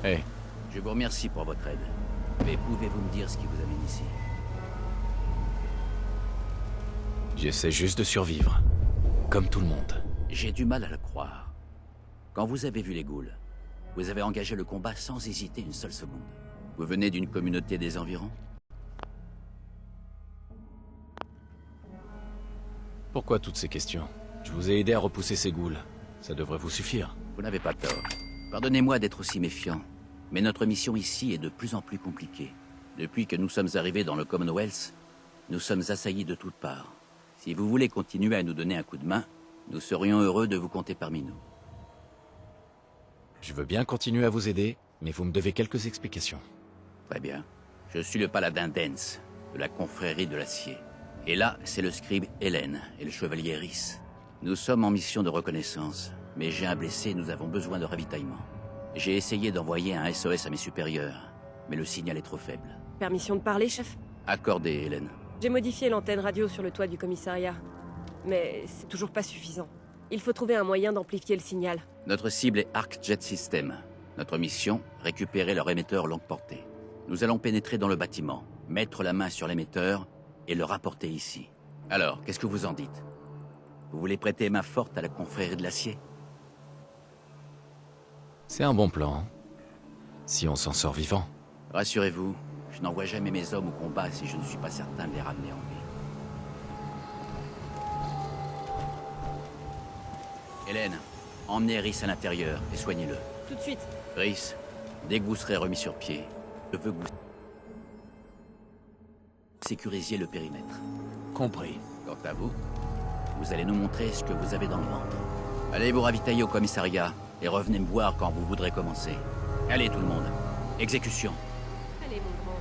Hey, Je vous remercie pour votre aide. Mais pouvez-vous me dire ce qui vous amène ici? j'essaie juste de survivre. Comme tout le monde. J'ai du mal à le croire. Quand vous avez vu les ghouls, vous avez engagé le combat sans hésiter une seule seconde. Vous venez d'une communauté des environs? Pourquoi toutes ces questions? Je vous ai aidé à repousser ces ghouls. Ça devrait vous suffire. Vous n'avez pas tort. Pardonnez-moi d'être aussi méfiant, mais notre mission ici est de plus en plus compliquée. Depuis que nous sommes arrivés dans le Commonwealth, nous sommes assaillis de toutes parts. Si vous voulez continuer à nous donner un coup de main, nous serions heureux de vous compter parmi nous. Je veux bien continuer à vous aider, mais vous me devez quelques explications. Très bien. Je suis le paladin Dance, de la confrérie de l'acier. Et là, c'est le scribe Hélène et le chevalier Rhys. Nous sommes en mission de reconnaissance, mais j'ai un blessé et nous avons besoin de ravitaillement. J'ai essayé d'envoyer un SOS à mes supérieurs, mais le signal est trop faible. Permission de parler, chef? Accordé, Hélène. J'ai modifié l'antenne radio sur le toit du commissariat. Mais c'est toujours pas suffisant. Il faut trouver un moyen d'amplifier le signal. Notre cible est Arc Jet System. Notre mission, récupérer leur émetteur longue portée. Nous allons pénétrer dans le bâtiment, mettre la main sur l'émetteur et le rapporter ici. Alors, qu'est-ce que vous en dites? Vous voulez prêter main forte à la confrérie de l'acier? C'est un bon plan. Si on s'en sort vivant. Rassurez-vous, je n'envoie jamais mes hommes au combat si je ne suis pas certain de les ramener en vie. Hélène, emmenez Rhys à l'intérieur et soignez-le. Tout de suite. Rhys, dès que vous serez remis sur pied, je veux que vous sécurisiez le périmètre. Compris. Quant à vous, vous allez nous montrer ce que vous avez dans le ventre. Allez vous ravitailler au commissariat et revenez me voir quand vous voudrez commencer. Allez tout le monde, exécution. Allez, mon grand.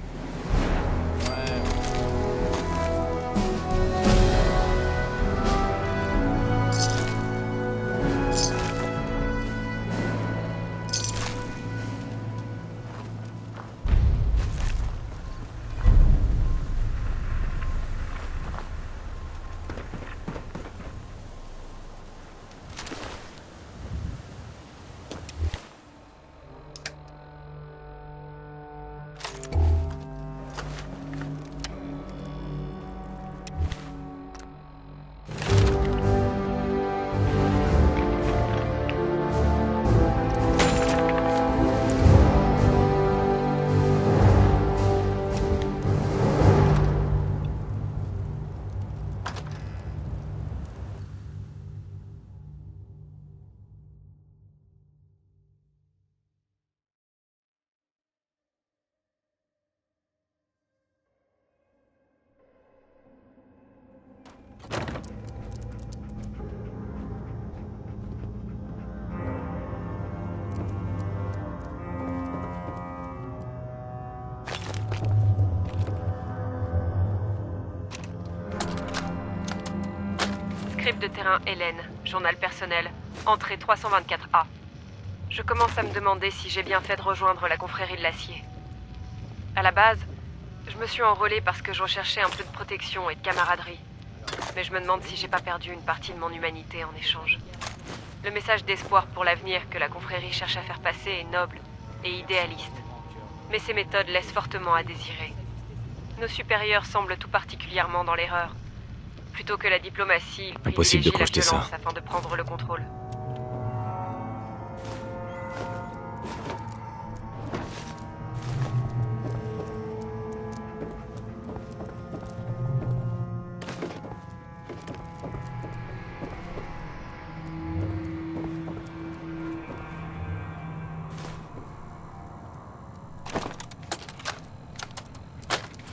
Script de terrain Hélène, journal personnel, entrée 324A. Je commence à me demander si j'ai bien fait de rejoindre la confrérie de l'acier. À la base, je me suis enrôlée parce que je recherchais un peu de protection et de camaraderie. Mais je me demande si j'ai pas perdu une partie de mon humanité en échange. Le message d'espoir pour l'avenir que la confrérie cherche à faire passer est noble et idéaliste. Mais ses méthodes laissent fortement à désirer. Nos supérieurs semblent tout particulièrement dans l'erreur. Plutôt que la diplomatie, ils Impossible de privilégient la crocheter ça. violence afin de prendre le contrôle.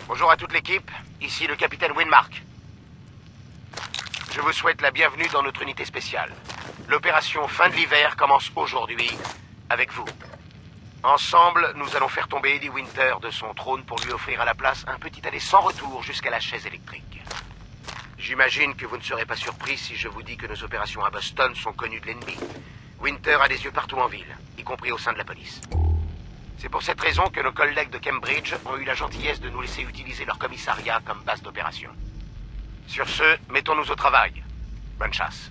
Bonjour à toute l'équipe, ici le capitaine Winmark. Je vous souhaite la bienvenue dans notre unité spéciale. L'opération Fin de l'hiver commence aujourd'hui avec vous. Ensemble, nous allons faire tomber Eddie Winter de son trône pour lui offrir à la place un petit aller sans retour jusqu'à la chaise électrique. J'imagine que vous ne serez pas surpris si je vous dis que nos opérations à Boston sont connues de l'ennemi. Winter a des yeux partout en ville, y compris au sein de la police. C'est pour cette raison que nos collègues de Cambridge ont eu la gentillesse de nous laisser utiliser leur commissariat comme base d'opération. Sur ce, mettons-nous au travail. Bonne chasse.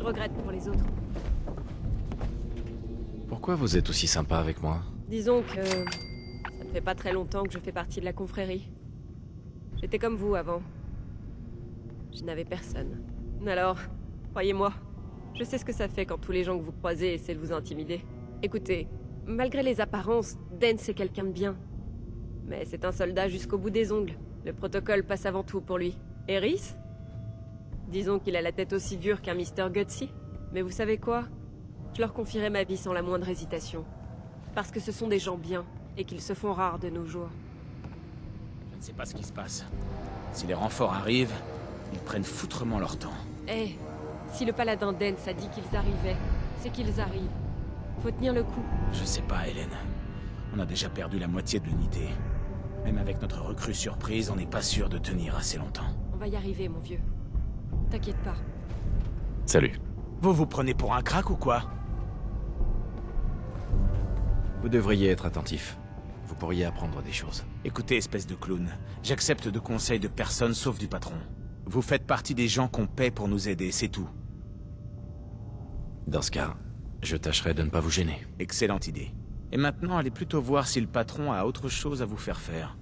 regrette pour les autres. Pourquoi vous êtes aussi sympa avec moi? Disons que ça ne fait pas très longtemps que je fais partie de la confrérie. J'étais comme vous avant. Je n'avais personne. Alors, croyez-moi, je sais ce que ça fait quand tous les gens que vous croisez essaient de vous intimider. Écoutez, malgré les apparences, Dance est quelqu'un de bien. Mais c'est un soldat jusqu'au bout des ongles. Le protocole passe avant tout pour lui. Eris? Disons qu'il a la tête aussi dure qu'un Mr. Gutsy. Mais vous savez quoi? Je leur confierai ma vie sans la moindre hésitation. Parce que ce sont des gens bien, et qu'ils se font rares de nos jours. Je ne sais pas ce qui se passe. Si les renforts arrivent, ils prennent foutrement leur temps. Eh, si le paladin Dance a dit qu'ils arrivaient, c'est qu'ils arrivent. Faut tenir le coup. Je sais pas, Hélène. On a déjà perdu la moitié de l'unité. Même avec notre recrue surprise, on n'est pas sûr de tenir assez longtemps. On va y arriver, mon vieux. T'inquiète pas. Salut. Vous vous prenez pour un crack ou quoi? Vous devriez être attentif. Vous pourriez apprendre des choses. Écoutez, espèce de clown. J'accepte de conseils de personne sauf du patron. Vous faites partie des gens qu'on paie pour nous aider, c'est tout. Dans ce cas, je tâcherai de ne pas vous gêner. Excellente idée. Et maintenant, allez plutôt voir si le patron a autre chose à vous faire faire.